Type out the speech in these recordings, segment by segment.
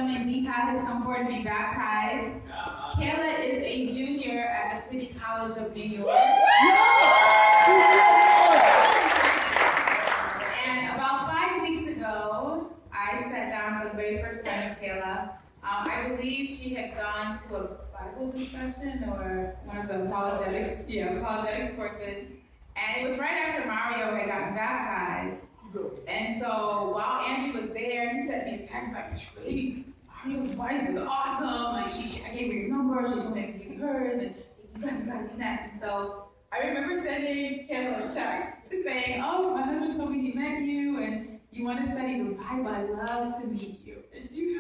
Mendija has come forward to be baptized. Kayla is a junior at the City College of New York. And about 5 weeks ago, I sat down for the very first time with Kayla. I believe she had gone to a Bible discussion or one of the apologetics courses. And it was right after Mario had gotten baptized. And so while Andrew was there, he sent me a text like, Trey, Mario's wife is awesome. Like I gave her your number, she told me I could give you hers, and you guys gotta connect. And so I remember sending Kayla a text saying, oh, my husband told me he met you and you want to study the Bible. I'd love to meet you. And she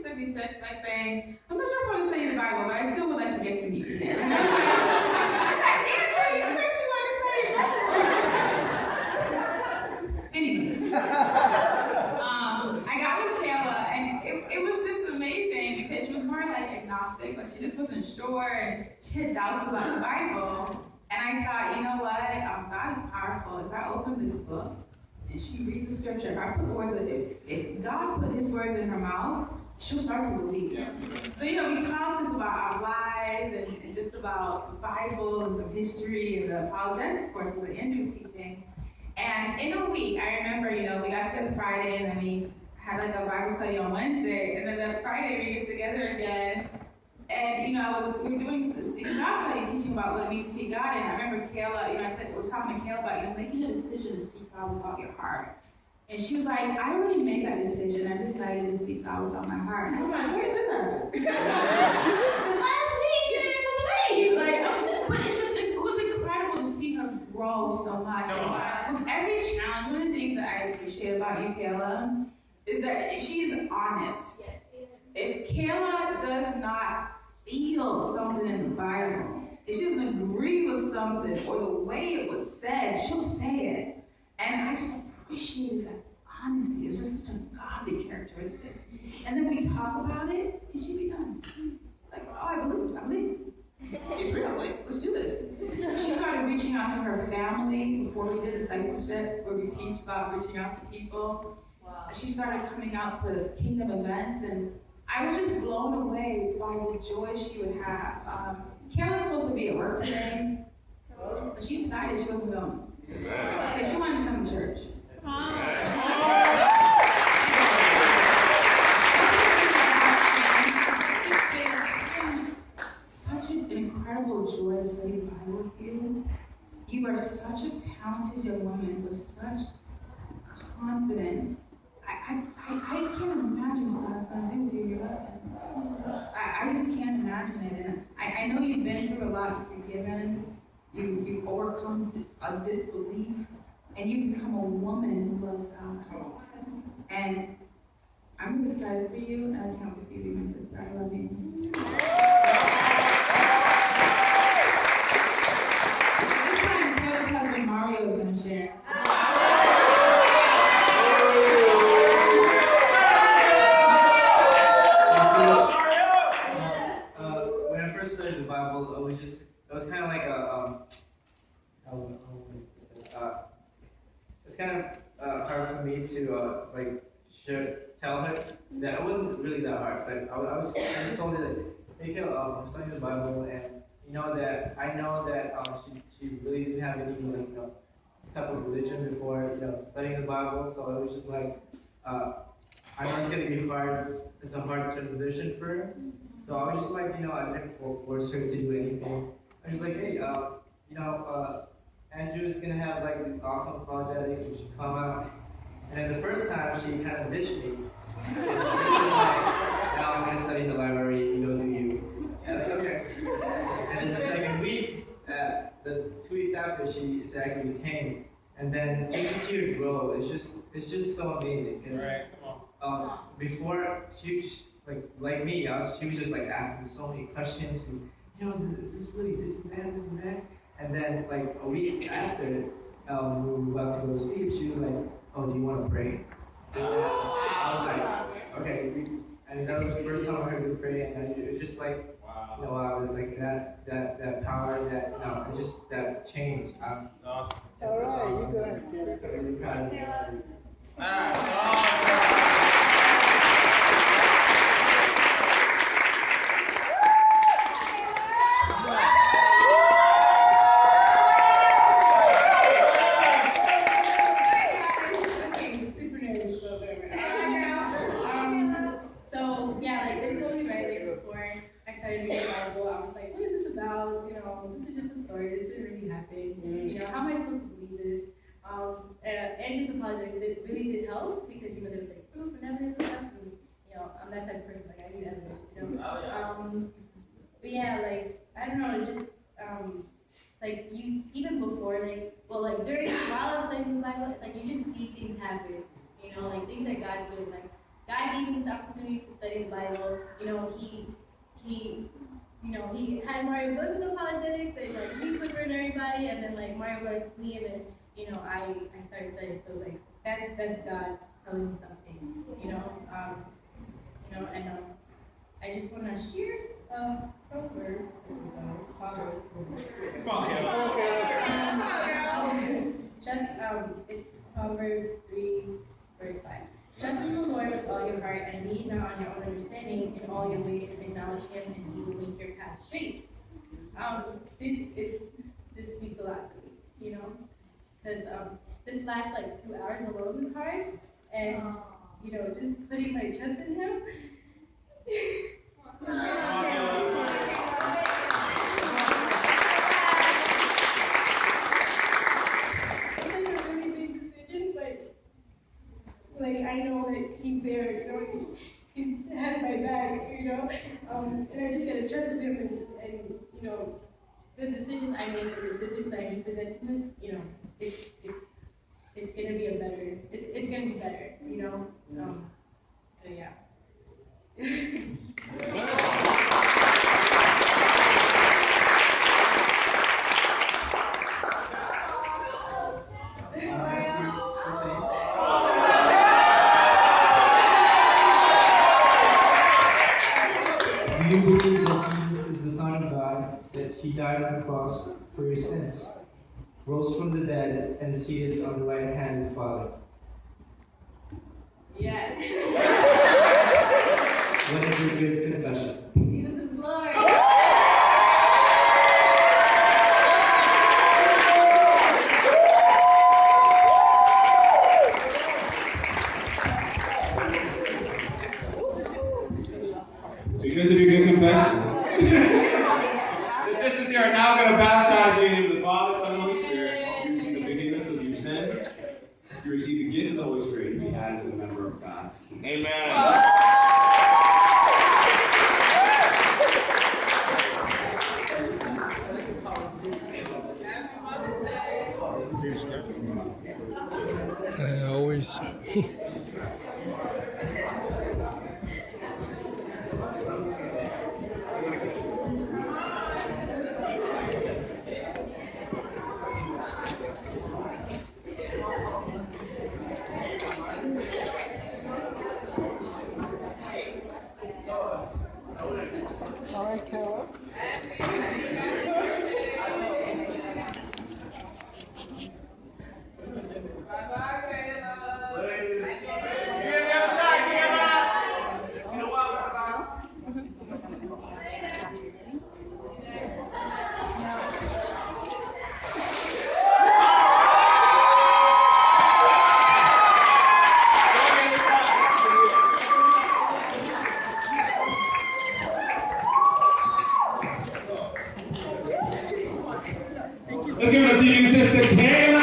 sent me a text like saying, I'm not sure if I want to study the Bible, but I still would like to get to meet you. And I was like, Andrew, you said she wanted to study the Bible. Anyways, I got with Kayla, and it was just amazing because she was more like agnostic, like she just wasn't sure, and she had doubts about the Bible. And I thought, you know what, God is powerful. If I open this book and she reads the scripture, if I put the words in it, if God put his words in her mouth, she'll start to believe. Yeah. So, we talked just about our lives and just about the Bible and some history and the apologetics courses that Andrew's teaching. And in a week, I remember, we got together Friday, and then we had like a Bible study on Wednesday, and then that Friday we get together again. And we were doing the Seek God study, teaching about what it means to seek God. And I remember Kayla, I was talking to Kayla about making a decision to seek God with all your heart. And she was like, I already made that decision. I decided to seek God with all my heart. And I was like, where did this happen? Last week, you didn't believe. But it was incredible to see her grow so much. And with every challenge, one of the things that I appreciate about you, Kayla, is that she is honest. If Kayla does not feel something in the Bible, if she doesn't agree with something or the way it was said, she'll say it. And I just appreciated that honesty. It's just such a godly characteristic. And then we talk about it, and she becomes like, oh, I believe. It's real, let's do this. She started reaching out to her family before we did discipleship, where we teach about reaching out to people. Wow. She started coming out to kingdom events, and I was just blown away by the joy she would have. Kayla's supposed to be at work today, but she decided she wasn't going. Because she wanted to come to church. Such an incredible joy to study the Bible with you. You are such a talented young woman with such confidence. I can't imagine what God's going to do with you and your husband. I just can't imagine it. And I know you've been through a lot. You've forgiven. You've overcome a disbelief. And you become a woman who loves God. And I'm really excited for you. And I can't wait for you to be my sister. I love you. This time, Kayla's husband Mario is going to share. It was kind of like it's kind of hard for me to tell her that it wasn't really that hard. Like I just told her that, hey Kayla, I'm studying the Bible, and that she really didn't have any type of religion before studying the Bible. So it was just like I know it's gonna be hard. It's a hard transition for her. So I was just like I didn't force her to do anything. I was like, hey, Andrew is gonna have like these awesome apologetics, and she come out. And then the first time she kind of ditched me. She was like, now I'm gonna study in the library, you go do you. And I was like, okay. And then the second week, the 2 weeks after, she actually came. And then you just see her grow. It's just so amazing. Before she like me, she was just like asking so many questions. And is this really this and that? And then like a week after, we were about to go to sleep, she was like, oh, do you want to pray? And I was like, okay. And that was the first time I heard her pray, and it was just like, like that power, just that change. That's awesome. All right, you go ahead, Kayla. I'm really proud of you. That's awesome. So yeah, like they told me right there before I started reading the Bible, I was like, what is this about? This is just a story. This didn't really happen. How am I supposed to believe this? And just apologized. It really did help because there was like proof and evidence and stuff. And, I'm that type of person. Like I need evidence. But yeah, like I don't know, just like you even before during while I was studying the Bible, like you just see things happen. Like things that God's doing. Like God gave me this opportunity to study the Bible. He had Mario go to the apologetics and like he converted everybody, and then like Mario brought it to me, and then I started studying. So like that's God telling me something. And I just want to share Proverbs. It's Proverbs 3, verse 5. Trust in the Lord with all your heart and lean not on your own understanding. In all your ways acknowledge Him, and He will make your path straight. This speaks a lot to me, because this last like 2 hours alone was hard, and just putting my trust in Him. Like I know that He's there, He has my back, and I just gotta trust Him, and the decisions I make, the decisions I present to Him, it's gonna be it's gonna be better, so yeah. Do you believe that Jesus is the Son of God, that He died on the cross for your sins, rose from the dead, and is seated on the right hand of the Father? Yes. What is your good confession? Jesus is Lord. Because of your good confession. The sisters here are now going to baptize you in the name of the Father, Son, and Holy Spirit. You receive the forgiveness of your sins. You receive the gift of the Holy Spirit and be added as a member of God's kingdom. Amen. Always. All right, Kayla. Let's give it up to you, Sister Kayla.